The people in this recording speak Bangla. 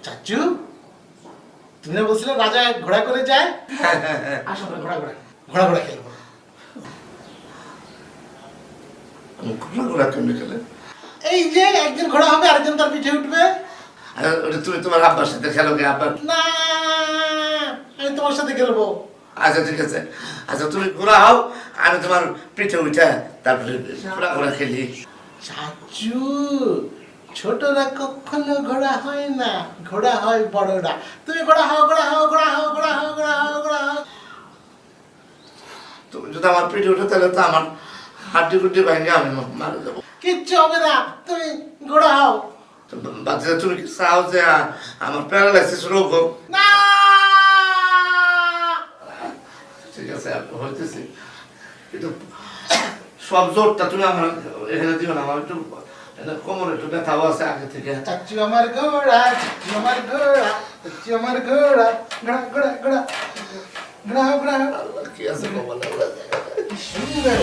চাচু তুমি না বলছিলে রাজা ঘোড়া করে যায়? আসো আমরা ঘোড়া ঘোড়া ঘোড়া ঘোড়া খেলবো। ঘোড়া ঘোড়া কেমনি খেলে? এই যে একজন ঘোড়া হবে আরেকজন তার পিঠে উঠবে। ওটা তুমি তোমার আব্বার সাথে খেলো কে? আব্বার না, আমি তোমার সাথে খেলবো। আচ্ছা ঠিক আছে, আচ্ছা তুমি ঘোড়া হও, আমি তোমার পিঠে উঠে তারপরে ঘোড়া ঘোড়া খেলি। চাচু ছোটরা কখনো ঘোড়া হয় না, ঘোড়া হয় বড়রা। তুমি ঘোড়া হও, ঘোড়া হও, ঘোড়া হও, ঘোড়া হও, ঘোড়া হও, ঘোড়া হও। তুমি যদি আমার পিঠে উঠে তাহলে তো আমার হাড্ডি গুড্ডি ভেঙে আমি মারা যাবো। কিচ্ছু হবে না, তুমি ঘোড়া হও। বাচ্চা তুমি কি চাও যে আমার প্যারালাইসিস রোগ হোক? না, ঠিক আছে হইতেছি, কিন্তু সব জোরটা তুমি আমার এখানে দিও না। আমার একটু কোমরে একটু ব্যথাও আছে আগে থেকে। চাচু আমার ঘোড়া, চাচু আমার ঘোড়া, চাচু আমার ঘোড়া, ঘোড়া ঘোড়া ঘোড়া ঘোড়া ঘোড়া। কি আছে কপালে? সুন্দর।